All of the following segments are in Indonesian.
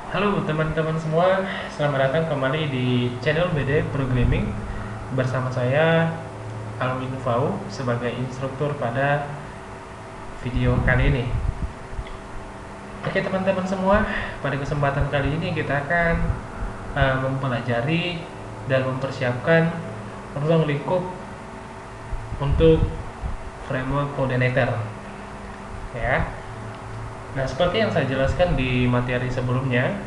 Halo teman-teman semua, selamat datang kembali di channel BD Programming bersama saya Alwin Fau sebagai instruktur pada video kali ini. Oke teman-teman semua, pada kesempatan kali ini kita akan mempelajari dan mempersiapkan ruang lingkup untuk framework coordinator. Ya. Nah, seperti yang saya jelaskan di materi sebelumnya,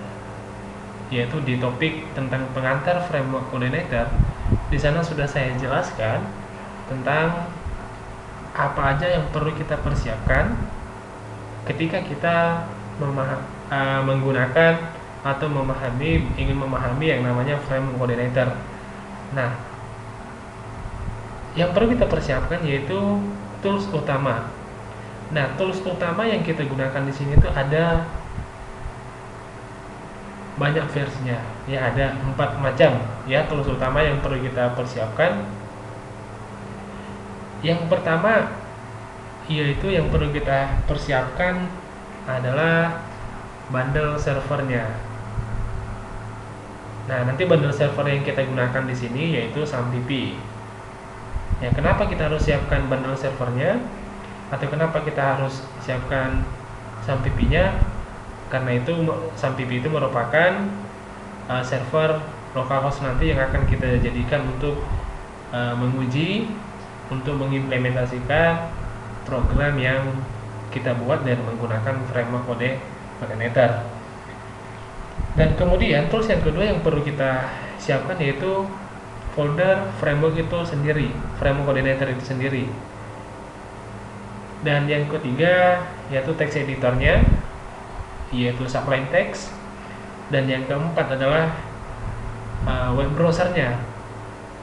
yaitu di topik tentang pengantar framework coordinator, di sana sudah saya jelaskan tentang apa aja yang perlu kita persiapkan ketika kita menggunakan atau ingin memahami yang namanya framework coordinator. Nah, yang perlu kita persiapkan yaitu tools utama. Nah, tools utama yang kita gunakan di sini itu ada banyak versinya, ya, ada 4 macam ya tools utama yang perlu kita persiapkan. Yang pertama yaitu yang perlu kita persiapkan adalah bundle servernya. Nah, nanti bundle server yang kita gunakan di sini yaitu SAMPP. Ya, kenapa kita harus siapkan bundle servernya atau kenapa kita harus siapkan SAMPP-nya? Karena itu SAMPP itu merupakan server localhost nanti yang akan kita jadikan untuk menguji, untuk mengimplementasikan program yang kita buat dan menggunakan framework coordinator. Dan kemudian tools yang kedua yang perlu kita siapkan yaitu folder framework itu sendiri, framework coordinator itu sendiri. Dan yang ketiga yaitu text editornya, yaitu Sublime Text. Dan yang keempat adalah web browsernya.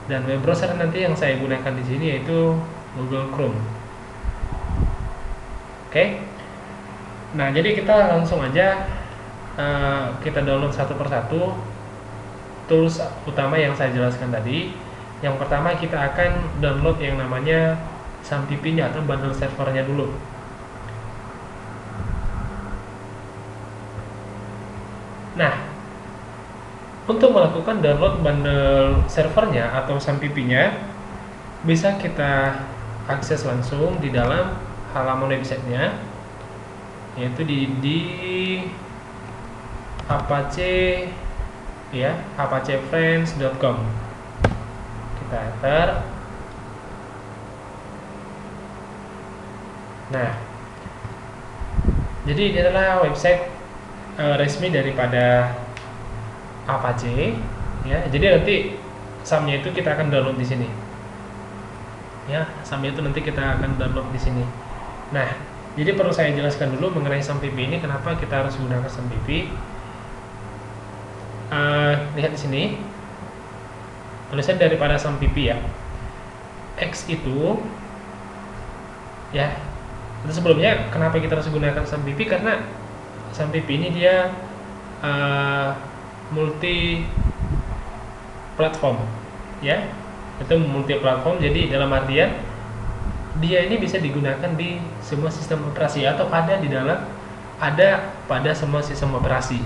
Dan web browser nanti yang saya gunakan di sini yaitu Google Chrome. Oke. Nah, jadi kita langsung aja kita download satu persatu tools utama yang saya jelaskan tadi. Yang pertama kita akan download yang namanya SAMPP-nya atau bundle servernya dulu. Nah, untuk melakukan download bundle servernya atau SAMPP-nya bisa kita akses langsung di dalam halaman websitenya, yaitu di Apache ya, apachefriends.com. Kita enter. Nah, jadi ini adalah website resmi daripada Apache ya. Jadi nanti SAM-nya itu kita akan download di sini. Ya, SAM-nya itu nanti kita akan download di sini. Nah, jadi perlu saya jelaskan dulu mengenai SAMPP ini, kenapa kita harus gunakan SAMPP. Lihat di sini tulisan daripada SAMPP ya. X itu ya. Itu sebelumnya kenapa kita harus gunakan SAMPP, karena SAMPP ini dia multi platform ya. Itu multi platform, jadi dalam artian dia ini bisa digunakan di semua sistem operasi atau ada pada semua sistem operasi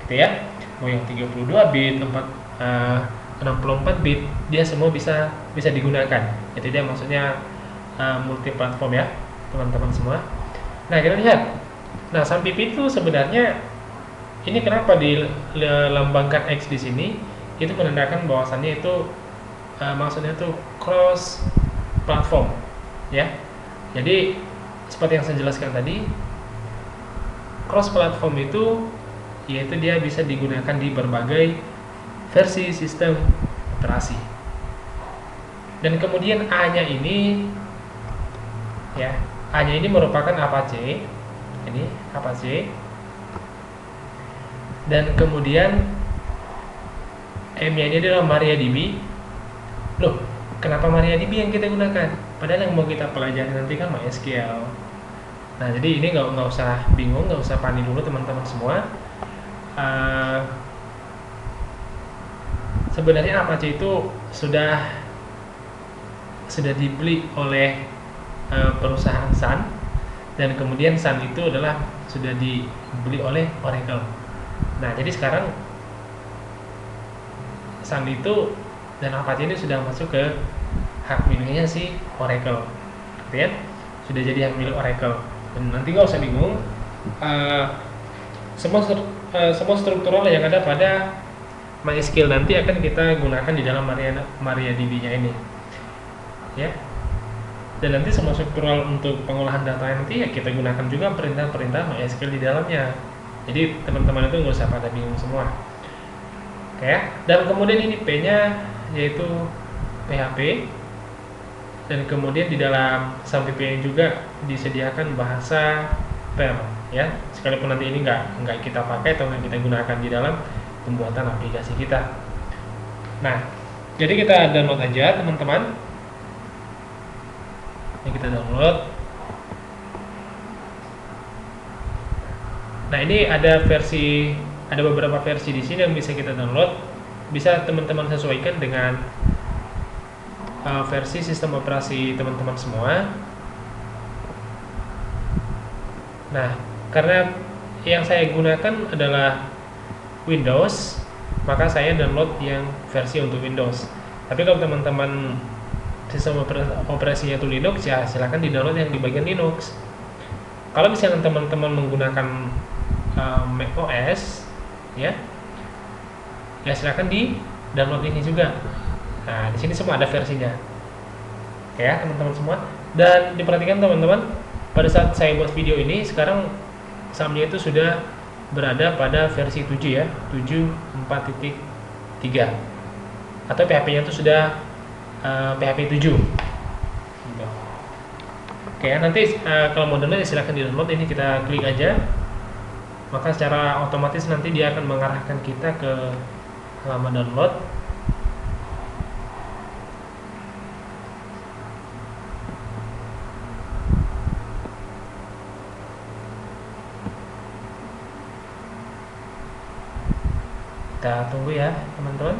gitu ya. Mau yang 32 bit, 64 bit, dia semua bisa digunakan. Itu dia maksudnya multi platform ya, teman-teman semua. Nah, kita lihat. Nah, SAMPP itu sebenarnya ini kenapa dilambangkan X di sini? Itu menandakan bahwasannya itu maksudnya itu cross platform ya. Jadi seperti yang saya jelaskan tadi, cross platform itu yaitu dia bisa digunakan di berbagai versi sistem operasi. Dan kemudian A-nya ini ya, A-nya ini merupakan Apache. Ini Apache. Dan kemudian M-nya ini adalah MariaDB. Loh, kenapa MariaDB yang kita gunakan? Padahal yang mau kita pelajari nanti kan MySQL. Nah, jadi ini nggak usah bingung, nggak usah panik dulu teman-teman semua. Sebenarnya Apache itu sudah dibeli oleh perusahaan Sun, dan kemudian Sun itu adalah sudah dibeli oleh Oracle. Nah, jadi sekarang Sun itu dan Apache ini sudah masuk ke hak miliknya si Oracle, gitu ya. Sudah jadi hak milik Oracle. Dan nanti nggak usah bingung, uh, semua struktural yang ada pada MySQL nanti akan kita gunakan di dalam MariaDB-nya ini, ya. Dan nanti semua struktural untuk pengolahan data nanti ya kita gunakan juga perintah-perintah MySQL di dalamnya. Jadi teman-teman itu nggak usah pada bingung semua. Oke ya. Dan kemudian ini P-nya yaitu PHP. Dan kemudian di dalam SAMPP juga disediakan bahasa Perl, ya. Sekalipun nanti ini nggak kita pakai atau nggak kita gunakan di dalam pembuatan aplikasi kita. Nah, jadi kita download aja teman-teman. Ini kita download. Nah, ini ada beberapa versi di sini yang bisa kita download. Bisa teman-teman sesuaikan dengan versi sistem operasi teman-teman semua. Nah, karena yang saya gunakan adalah Windows, maka saya download yang versi untuk Windows. Tapi kalau teman-teman sistem operasinya itu Linux, ya silahkan di-download yang di bagian Linux. Kalau misalnya teman-teman menggunakan Mac OS, ya silahkan di-download ini juga. Nah, di sini semua ada versinya. Oke ya, teman-teman semua. Dan diperhatikan teman-teman, pada saat saya buat video ini, sekarang SAM-nya itu sudah berada pada versi 7 ya, 7.4.3. Atau PHP-nya itu sudah PHP 7. Gitu. Oke ya, nanti kalau mau download silahkan di-download. Ini kita klik aja. Maka secara otomatis nanti dia akan mengarahkan kita ke halaman download. Kita tunggu ya teman-teman.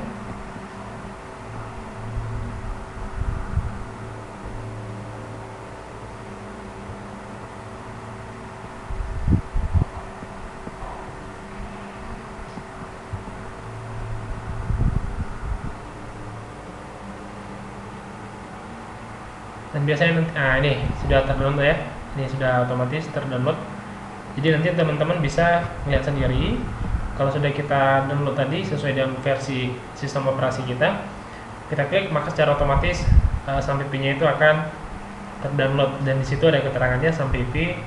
Dan biasanya nanti, ini sudah terdownload ya, ini sudah otomatis terdownload. Jadi nanti teman-teman bisa melihat sendiri. Kalau sudah kita download tadi sesuai dengan versi sistem operasi kita klik, maka secara otomatis SAMPP-nya itu akan terdownload, dan di situ ada keterangannya SAMPP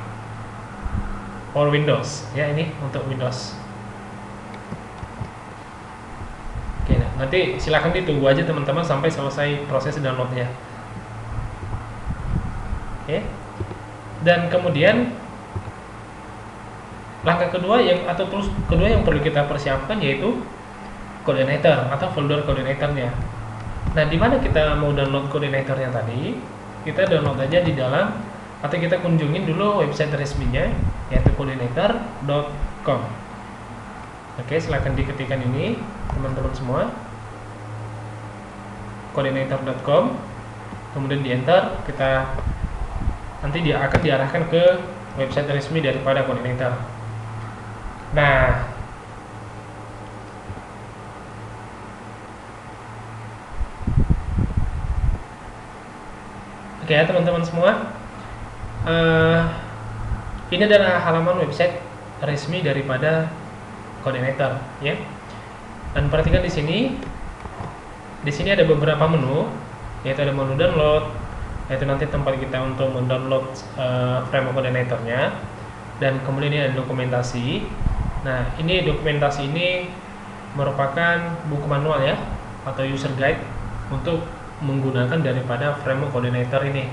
for Windows, ya. Ini untuk Windows. Oke, nah, nanti silakan ditunggu aja teman-teman sampai selesai proses downloadnya. Oke. Dan kemudian langkah kedua yang perlu kita persiapkan yaitu coordinator atau folder coordinatornya. Nah, di mana kita mau download coordinatornya tadi? Kita download aja di dalam, atau kita kunjungin dulu website resminya yaitu coordinator.com. Oke, silahkan diketikkan ini teman-teman semua, coordinator.com, kemudian di enter. Nanti dia akan diarahkan ke website resmi daripada coordinator. Nah, oke ya teman-teman semua, ini adalah halaman website resmi daripada coordinator, ya. Dan perhatikan di sini ada beberapa menu, yaitu ada menu download, yaitu nanti tempat kita untuk mendownload framework coordinatornya, dan kemudian ini ada dokumentasi. Nah, ini dokumentasi ini merupakan buku manual ya, atau user guide untuk menggunakan daripada framework coordinator ini.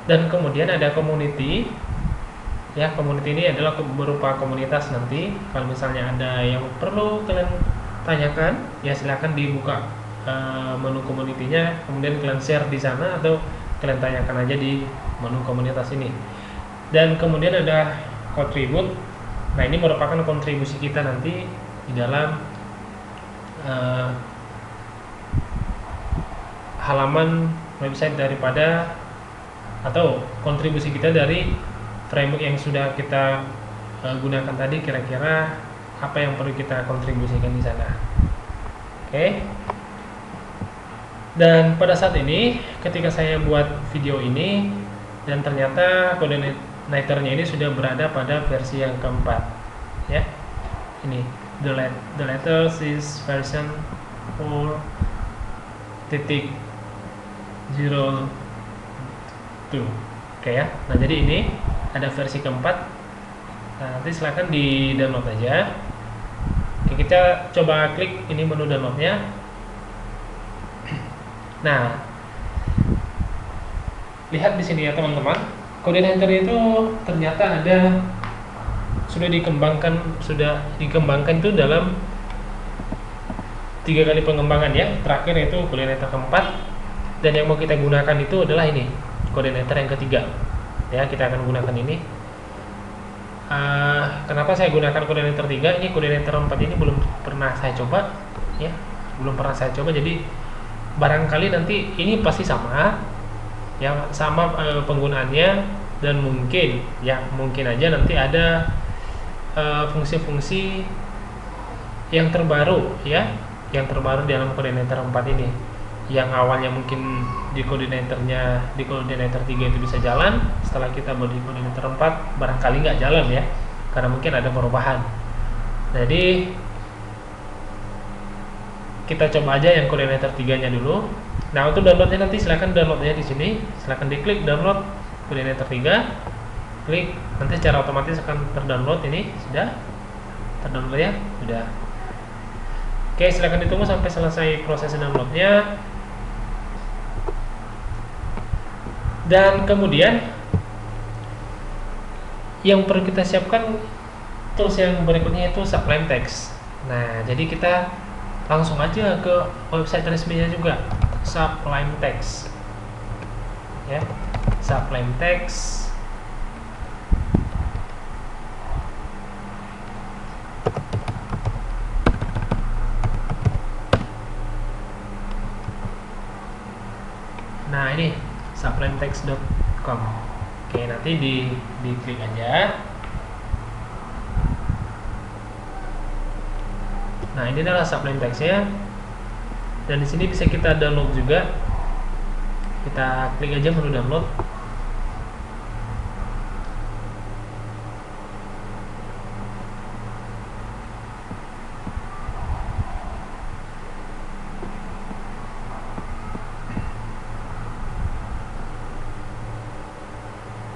Dan kemudian ada community. Ya, community ini adalah berupa komunitas. Nanti kalau misalnya ada yang perlu kalian tanyakan, ya silahkan dibuka menu community-nya, kemudian kalian share di sana atau kalian tanyakan aja di menu komunitas ini. Dan kemudian ada contribute. Nah, ini merupakan kontribusi kita nanti di dalam halaman website daripada, atau kontribusi kita dari framework yang sudah kita gunakan tadi, kira-kira apa yang perlu kita kontribusikan di sana. Oke. Dan pada saat ini ketika saya buat video ini dan ternyata coordinatornya ini sudah berada pada versi yang keempat ya. Ini the letters is version 4.02. Oke ya. Nah, jadi ini ada versi keempat. Nah, nanti silahkan di download aja. Oke, kita coba klik ini menu downloadnya. Nah, lihat di sini ya teman-teman, koordinator itu ternyata sudah dikembangkan itu dalam 3 kali pengembangan ya. Terakhir itu koordinator keempat, dan yang mau kita gunakan itu adalah ini, koordinator yang ketiga. Ya, kita akan gunakan ini. Kenapa saya gunakan koordinator 3? Ini koordinator 4 ini belum pernah saya coba ya, jadi barangkali nanti ini pasti sama ya, sama penggunaannya, dan mungkin aja nanti ada fungsi-fungsi yang terbaru ya, yang terbaru di dalam koordinator 4 ini, yang awalnya mungkin di koordinator 3 itu bisa jalan, setelah kita di koordinator 4 barangkali nggak jalan ya, karena mungkin ada perubahan. Jadi kita coba aja yang koordinator 3-nya dulu. Nah, untuk downloadnya nanti silahkan downloadnya di sini, silahkan diklik download koordinator 3, klik, nanti secara otomatis akan terdownload. Ini sudah terdownload ya, sudah. Oke, silahkan ditunggu sampai selesai proses downloadnya. Dan kemudian yang perlu kita siapkan tools yang berikutnya itu Sublime Text. Nah, jadi kita langsung aja ke website resminya juga, Sublime Text ya, Sublime Text. Nah, ini sublimetext.com. Oke, nanti diklik aja. Nah, ini adalah Sublime Text-nya, dan di sini bisa kita download juga. Kita klik aja menu download.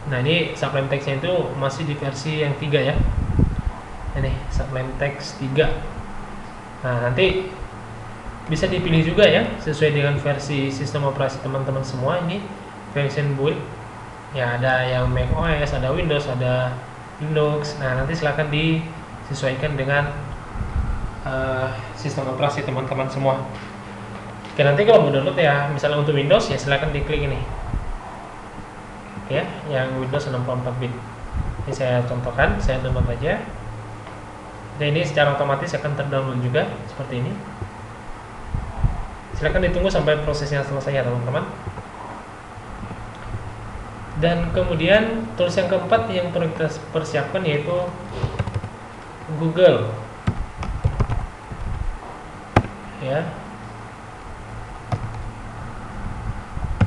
Nah, ini Sublime Text-nya itu masih di versi yang 3 ya. Ini Sublime Text 3. Nah, nanti bisa dipilih juga ya, sesuai dengan versi sistem operasi teman-teman semua. Ini version build ya, ada yang Mac OS, ada Windows, ada Linux. Nah, nanti silahkan disesuaikan dengan sistem operasi teman-teman semua. Oke, nanti kalau mau download ya, misalnya untuk Windows ya silahkan diklik ini ya, yang Windows 64 bit. Ini saya contohkan, saya download aja. Dan ini secara otomatis akan terdownload juga seperti ini. Silahkan ditunggu sampai prosesnya selesai ya teman-teman. Dan kemudian tools yang keempat yang perlu kita persiapkan yaitu Google ya,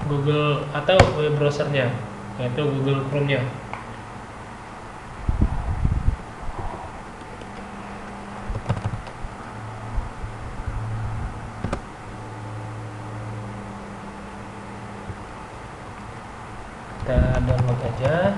Google atau web browsernya, yaitu Google Chrome-nya. Kita download aja.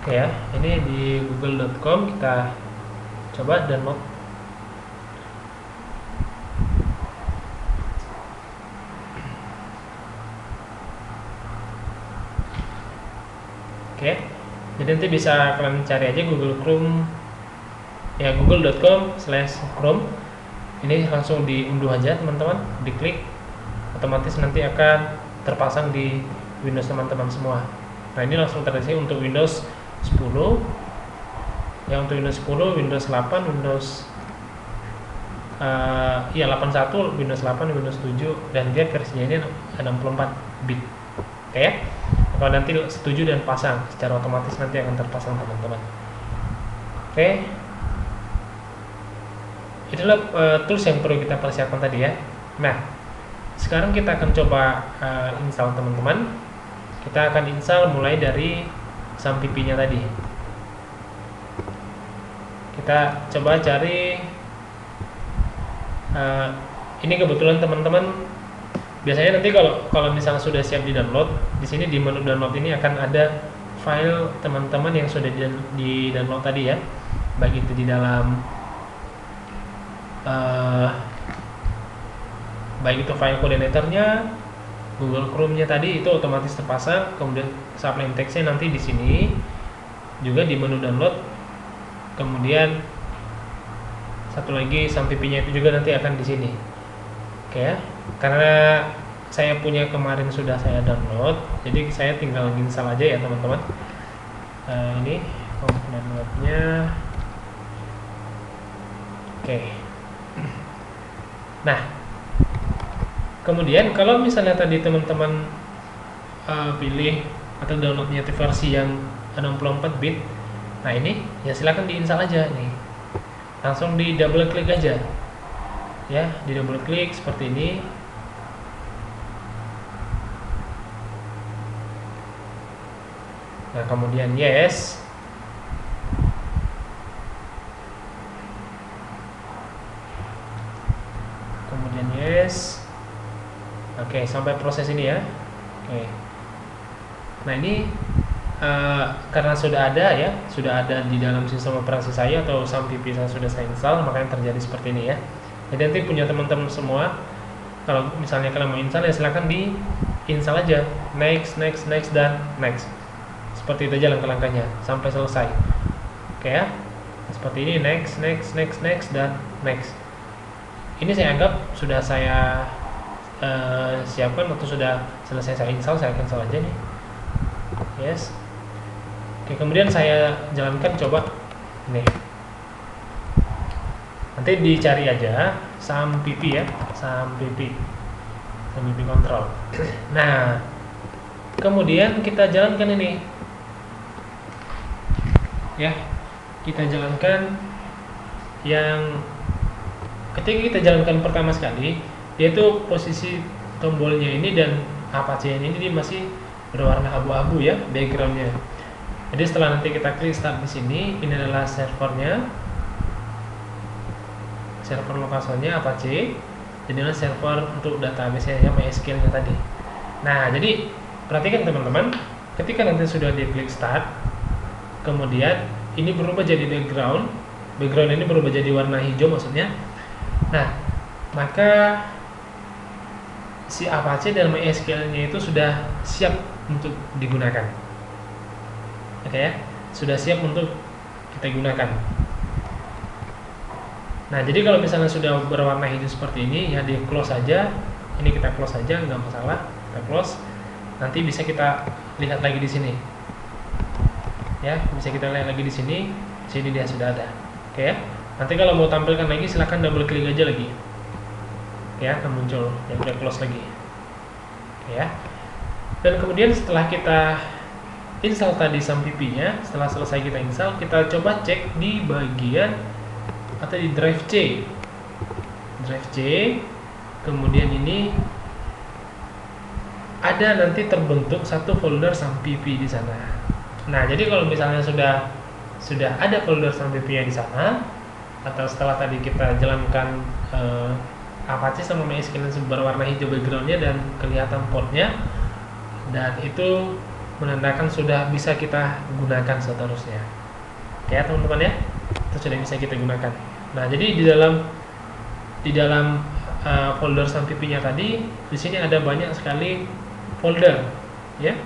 Oke ya, ini di google.com, kita coba download. Oke, jadi nanti bisa kalian cari aja Google Chrome ya, google.com/chrome. Ini langsung diunduh aja teman-teman, diklik, otomatis nanti akan terpasang di Windows teman-teman semua. Nah, ini langsung terisi untuk Windows 10, yang untuk Windows 10, Windows 8, Windows 81, Windows 8, Windows 7, dan dia versinya ini 64 bit. Oke ya. Kalau nanti setuju dan pasang, secara otomatis nanti akan terpasang teman-teman. Oke. Itulah tools yang perlu kita persiapkan tadi ya. Nah, sekarang kita akan coba install teman-teman. Kita akan install mulai dari SAMPP-nya tadi. Kita coba cari ini kebetulan teman-teman biasanya nanti kalau misalnya sudah siap di download, di sini di menu download ini akan ada file teman-teman yang sudah di download tadi ya, baik itu di dalam baik itu file coordinatornya, Google Chrome-nya tadi itu otomatis terpasang, kemudian Sublime Text-nya nanti di sini juga di menu download, kemudian satu lagi SAMPP-nya itu juga nanti akan di sini. Oke ya, karena saya punya kemarin sudah saya download, jadi saya tinggal install aja ya teman-teman. Ini komponen webnya. Oke. Nah, kemudian kalau misalnya tadi teman-teman pilih atau downloadnya versi yang 64 bit, nah ini ya silakan diinstal aja nih, langsung di double klik aja ya, di double klik seperti ini. Nah kemudian yes, kemudian yes. Oke, sampai proses ini ya. Oke. Nah ini karena sudah ada ya, sudah ada di dalam sistem operasi saya atau SAMPP sudah saya install, makanya terjadi seperti ini ya. Jadi nanti punya teman-teman semua, kalau misalnya kalian mau install ya silahkan di install aja, next, next, next, dan next. Seperti itu aja langkah-langkahnya sampai selesai. Oke ya, seperti ini, next, next, next, next, dan next. Ini saya anggap sudah saya siapkan atau sudah selesai saya install cancel aja nih. Yes. Oke, kemudian saya jalankan coba nih. Nanti dicari aja SAMPP ya, SAMPP control. Nah, kemudian kita jalankan ini ya, kita jalankan yang ketika kita jalankan pertama sekali, yaitu posisi tombolnya ini dan Apache ini dia masih berwarna abu-abu ya backgroundnya. Jadi setelah nanti kita klik start di sini, ini adalah servernya, server lokatornya Apache. Jadi adalah server untuk database-nya MySQL-nya tadi. Nah, jadi perhatikan teman-teman, ketika nanti sudah diklik start, kemudian ini berubah jadi background ini berubah jadi warna hijau maksudnya. Nah, maka si Apache dan MySQL-nya itu sudah siap untuk digunakan. Oke ya, sudah siap untuk kita gunakan. Nah, jadi kalau misalnya sudah berwarna hijau seperti ini, ya di close aja. Ini kita close aja, nggak masalah. Kita close. Nanti bisa kita lihat lagi di sini. Ya, bisa kita lihat lagi di sini. Sini dia sudah ada. Oke ya. Nanti kalau mau tampilkan lagi, silahkan double klik aja lagi. Ya, akan muncul yang udah close lagi. Oke ya. Dan kemudian setelah kita install tadi SAMPP-nya, setelah selesai kita install, kita coba cek di bagian atau di drive C. Drive C. Kemudian ini ada nanti terbentuk satu folder SAMPP di sana. Nah, jadi kalau misalnya sudah ada folder SAMPP-nya di sana, atau setelah tadi kita jalankan Apache sama MySQL berwarna hijau backgroundnya dan kelihatan portnya, dan itu menandakan sudah bisa kita gunakan seterusnya. Oke ya teman-teman ya, itu sudah bisa kita gunakan. Nah, jadi di dalam folder SAMPP-nya tadi, di sini ada banyak sekali folder, ya.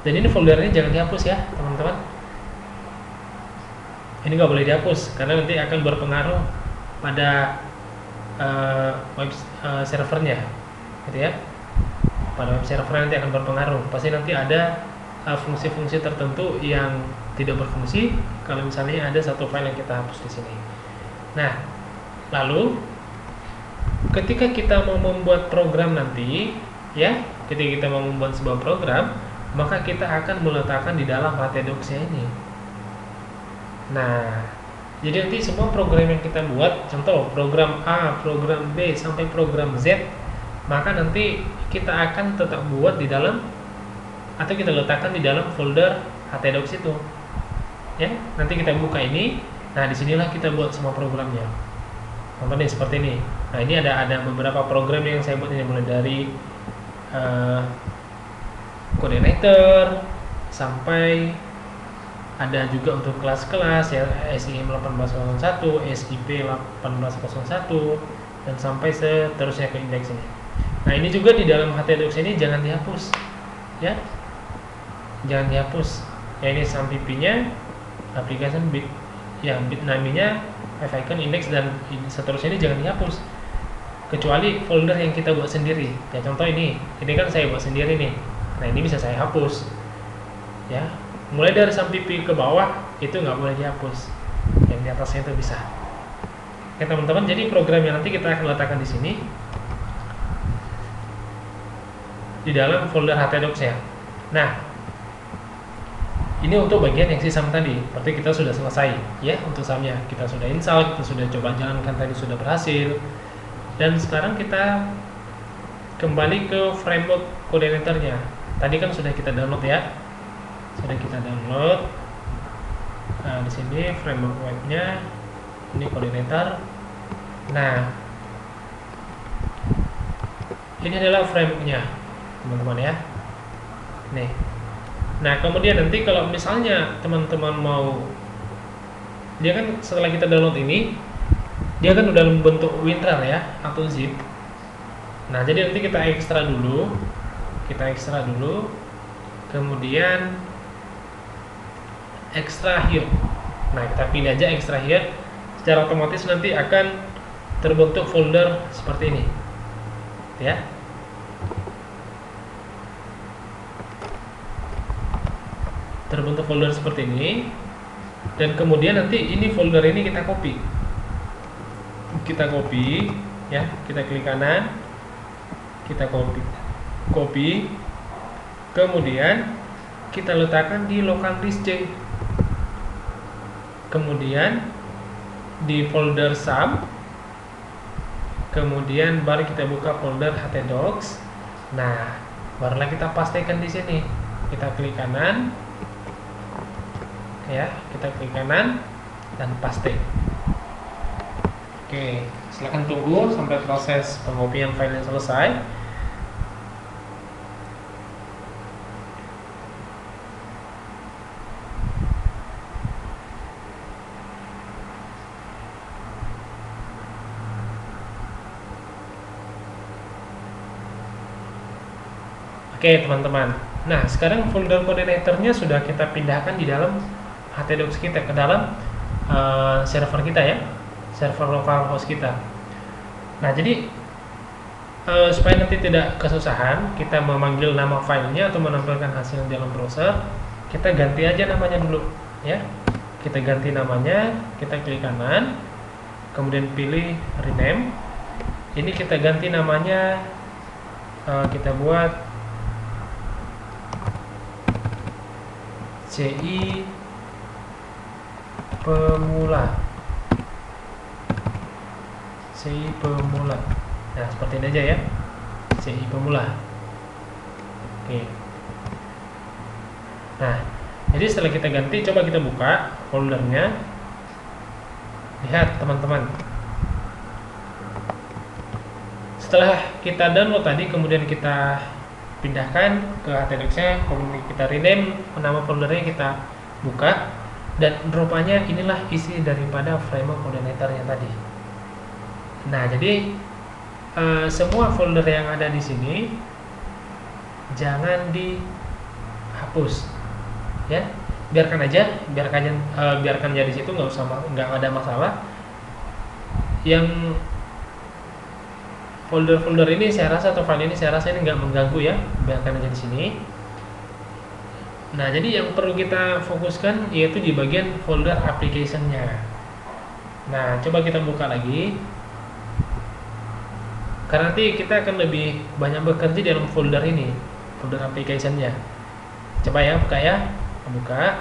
Dan ini foldernya jangan dihapus ya, teman-teman. Ini nggak boleh dihapus karena nanti akan berpengaruh pada web servernya, gitu ya. Pada web server nanti akan berpengaruh. Pasti nanti ada fungsi-fungsi tertentu yang tidak berfungsi kalau misalnya ada satu file yang kita hapus di sini. Nah, lalu ketika kita mau membuat program nanti, ya, ketika kita mau membuat sebuah program, maka kita akan meletakkan di dalam htdocs-nya ini. Nah, jadi nanti semua program yang kita buat, contoh program A, program B, sampai program Z, maka nanti kita akan tetap buat di dalam atau kita letakkan di dalam folder htdocs itu. Ya, nanti kita buka ini. Nah, disinilah kita buat semua programnya. Contohnya seperti ini. Nah, ini ada beberapa program yang saya buat ini, mulai dari coordinator sampai ada juga untuk kelas-kelas ya, SIM 1801, SIP 1801 dan sampai seterusnya ke indeks ini. Nah, ini juga di dalam htdocs ini jangan dihapus ya. Jangan dihapus. Ya, ini SAMPP-nya, application bit ya, bit namanya, icon, index dan seterusnya ini jangan dihapus. Kecuali folder yang kita buat sendiri. Ya, contoh ini kan saya buat sendiri nih. Nah, ini bisa saya hapus. Ya, mulai dari SAMPP ke bawah itu nggak boleh dihapus. Yang di atasnya itu bisa. Oke, teman-teman, jadi program yang nanti kita akan letakkan di sini di dalam folder htdocs ya. Nah, ini untuk bagian yang sisam tadi. Berarti kita sudah selesai ya untuk SAM-nya. Kita sudah install, kita sudah coba jalankan tadi, sudah berhasil. Dan sekarang kita kembali ke framework koordinatornya. Tadi kan sudah kita download ya. Sudah kita download. Nah, di sini framework webnya, ini koordinator. Nah, ini adalah frameworknya, teman-teman ya. Nih. Nah, kemudian nanti kalau misalnya teman-teman mau, dia kan setelah kita download ini, dia kan udah membentuk WinRAR ya, atau zip. Nah, jadi nanti kita ekstrak dulu, kemudian extract here. Nah, kita pilih aja extract here, secara otomatis nanti akan terbentuk folder seperti ini, ya. Terbentuk folder seperti ini, dan kemudian nanti ini folder ini kita copy ya, kita klik kanan, kita copy, kemudian kita letakkan di local disk C, kemudian di folder SAM, kemudian baru kita buka folder htdocs. Nah, barulah kita pastikan di sini, kita klik kanan ya, kita klik kanan dan paste. Oke, silakan tunggu sampai proses pengopian filenya selesai. Oke, teman-teman. Nah, sekarang folder koordinatornya sudah kita pindahkan di dalam htdocs kita, ke dalam server kita ya, server lokal host kita. Nah, jadi supaya nanti tidak kesusahan kita memanggil nama filenya atau menampilkan hasil dalam browser, kita ganti aja namanya dulu ya. Kita ganti namanya, kita klik kanan, kemudian pilih rename. Ini kita ganti namanya, kita buat CI pemula. Nah, seperti ini aja ya, CI pemula. Oke. Nah, jadi setelah kita ganti, coba kita buka foldernya. Lihat teman-teman, setelah kita download tadi, kemudian kita pindahkan ke htdocs-nya, kemudian kita rename nama foldernya, kita buka, dan rupanya inilah isi daripada framework koordinatornya tadi. Nah, jadi semua folder yang ada di sini jangan dihapus ya, biarkan aja di situ, nggak ada masalah. Yang folder ini saya rasa, atau file ini saya rasa ini nggak mengganggu ya, biarkan aja di sini. Nah, jadi yang perlu kita fokuskan yaitu di bagian folder application-nya. Nah, coba kita buka lagi. Karena nanti kita akan lebih banyak bekerja di dalam folder ini, folder application-nya. Coba ya, buka ya. Buka.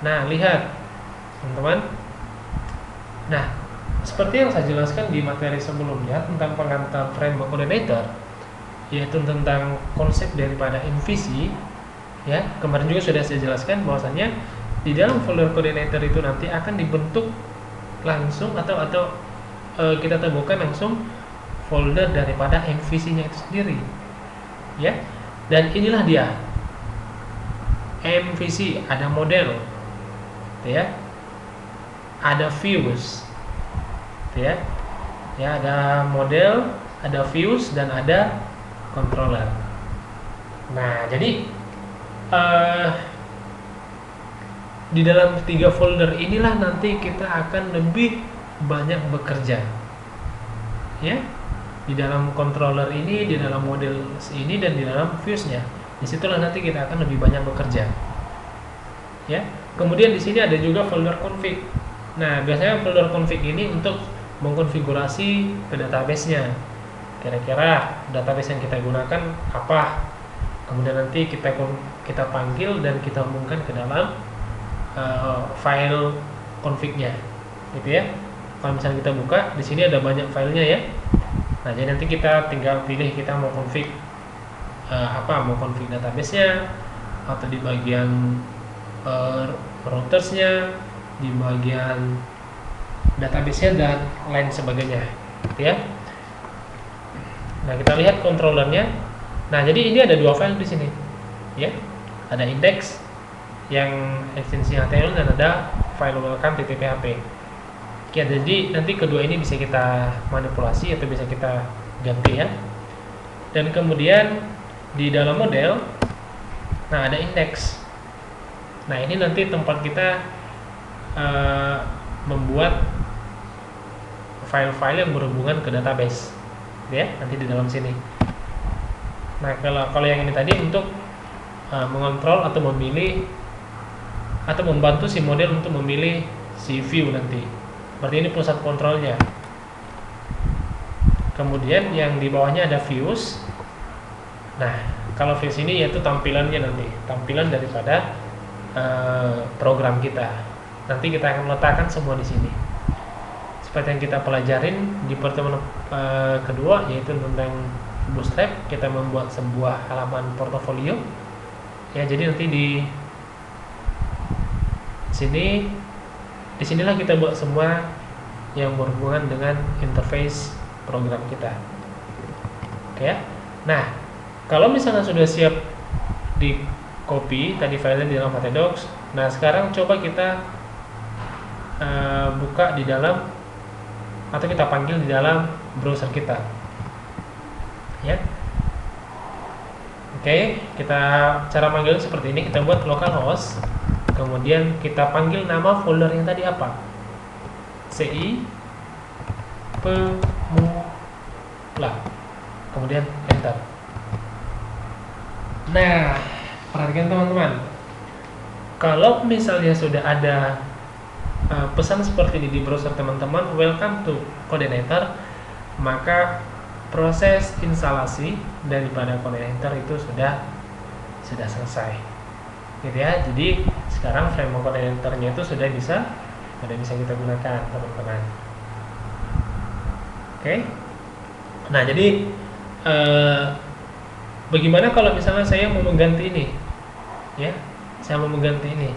Nah, lihat, teman-teman. Nah, seperti yang saya jelaskan di materi sebelumnya tentang pengantar framework coordinator, yaitu tentang konsep daripada MVC, ya. Kemarin juga sudah saya jelaskan bahwasannya di dalam folder coordinator itu nanti akan dibentuk langsung atau kita temukan langsung folder daripada MVC-nya itu sendiri, ya. Dan inilah dia MVC, ada model, ya, ada views, ya, ada model, ada views, dan ada controller. Nah, jadi di dalam 3 folder inilah nanti kita akan lebih banyak bekerja, ya, di dalam controller ini, di dalam model ini, dan di dalam views-nya. Disitulah nanti kita akan lebih banyak bekerja, ya. Kemudian di sini ada juga folder config. Nah, biasanya folder config ini untuk mengkonfigurasi ke database-nya. Kira-kira database yang kita gunakan apa? Kemudian nanti kita panggil dan kita hubungkan ke dalam file config-nya, gitu ya. Kalau misalnya kita buka, di sini ada banyak filenya ya. Nah, jadi nanti kita tinggal pilih kita mau config mau config database-nya, atau di bagian routersnya, di bagian database-nya, dan lain sebagainya, gitu ya. Nah, kita lihat controllernya. Nah, jadi ini ada 2 file di sini, ya. Ada index yang ekstensi HTML dan ada file welcome.php. Oke, jadi nanti kedua ini bisa kita manipulasi atau bisa kita ganti ya. Dan kemudian di dalam model, nah ada index. Nah, ini nanti tempat kita membuat file-file yang berhubungan ke database, ya, nanti di dalam sini. Nah, kalau yang ini tadi untuk mengontrol atau memilih atau membantu si model untuk memilih si view nanti. Berarti ini pusat kontrolnya. Kemudian yang di bawahnya ada views. Nah, kalau views ini yaitu tampilannya nanti, tampilan daripada program kita. Nanti kita akan letakkan semua di sini. Seperti yang kita pelajarin di pertemuan kedua, yaitu tentang Bootstrap, kita membuat sebuah halaman portofolio. Ya, jadi nanti di disinilah kita buat semua yang berhubungan dengan interface program kita. Oke ya. Nah, kalau misalnya sudah siap di copy tadi filenya di dalam htdocs, nah sekarang coba kita buka di dalam atau kita panggil di dalam browser kita, ya. Oke, kita cara manggilnya seperti ini. Kita buat localhost, kemudian kita panggil nama folder yang tadi apa, CI Pemula, kemudian enter. Nah, perhatikan teman-teman, kalau misalnya sudah ada pesan seperti ini di browser teman-teman, welcome to coordinator, maka proses instalasi daripada coordinator itu sudah selesai, gitu ya. Jadi sekarang framework coordinatornya itu sudah bisa kita gunakan, teman-teman. Oke. Nah, jadi bagaimana kalau misalnya saya mau mengganti ini, ya, saya mau mengganti ini.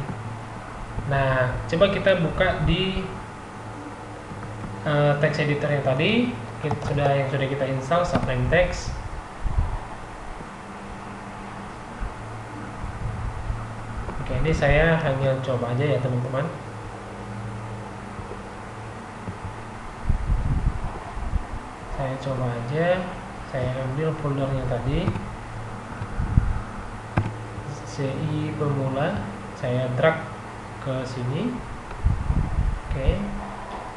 Nah, coba kita buka di text editor yang tadi yang sudah kita install, Sublime Text. Oke, ini saya hanya coba aja ya teman-teman. Saya coba aja, saya ambil foldernya tadi, CI Pemula, saya drag ke sini. Oke.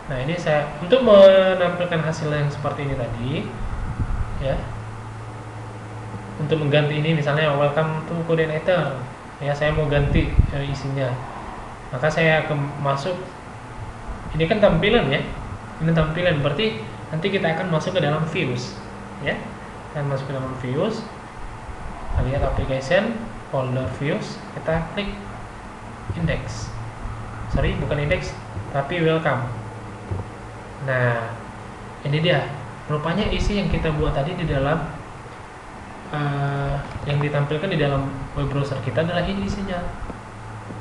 Nah, ini saya untuk menampilkan hasil yang seperti ini tadi, ya. Untuk mengganti ini misalnya welcome to coordinator. ya, saya mau ganti isinya, maka saya akan masuk. Ini kan tampilan ya, ini tampilan, berarti nanti kita akan masuk ke dalam views ya, akan masuk ke dalam views. Kita lihat application, folder views, kita klik index, sorry bukan index tapi welcome. Nah ini dia, rupanya isi yang kita buat tadi di dalam yang ditampilkan di dalam web browser kita adalah ini isinya.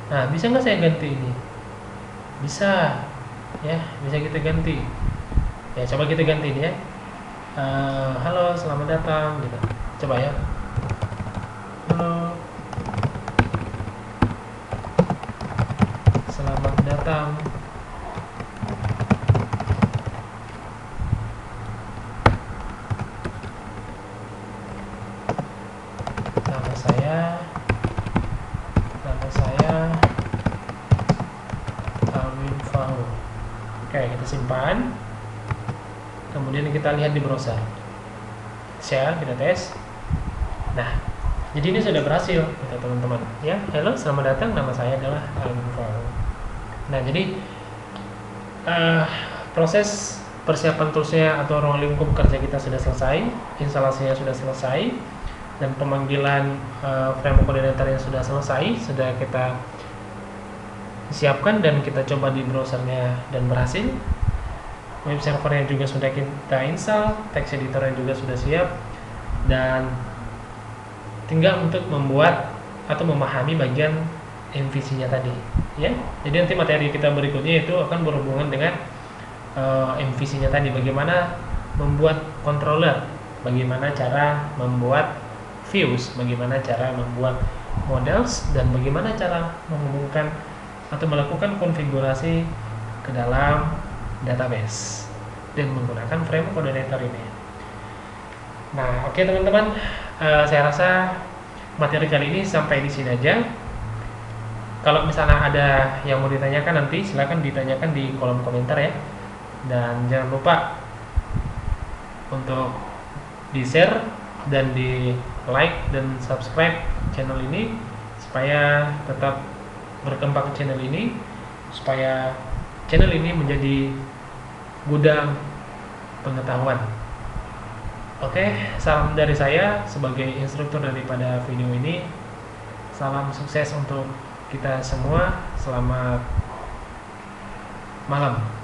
Nah bisa nggak saya ganti ini? Bisa ya, bisa kita ganti ya, coba kita ganti ini ya. Halo selamat datang gitu, coba ya, halo selamat datang, nama saya Alwin Fahru. Oke, kita simpan, kemudian kita lihat di browser, share, kita tes. Nah jadi ini sudah berhasil kita teman-teman ya. Halo selamat datang, nama saya adalah Alwin Fahru. Nah jadi proses persiapan toolsnya atau ruang lingkup kerja kita sudah selesai, instalasinya sudah selesai, dan pemanggilan framework coordinator yang sudah selesai, sudah kita siapkan dan kita coba di browsernya dan berhasil. Web servernya juga sudah kita install, text editornya juga sudah siap, dan tinggal untuk membuat atau memahami bagian MVC-nya tadi ya. Jadi nanti materi kita berikutnya itu akan berhubungan dengan MVC-nya tadi, bagaimana membuat controller, bagaimana cara membuat views, bagaimana cara membuat models, dan bagaimana cara menghubungkan atau melakukan konfigurasi ke dalam database dan menggunakan framework coordinator ini. Nah, oke teman-teman, saya rasa materi kali ini sampai di sini aja. Kalau misalnya ada yang mau ditanyakan nanti silahkan ditanyakan di kolom komentar ya. Dan jangan lupa untuk di-share dan di-like dan subscribe channel ini supaya tetap berkembang channel ini, supaya channel ini menjadi gudang pengetahuan. Oke, salam dari saya sebagai instruktur daripada video ini. Salam sukses untuk kita semua. Selamat malam.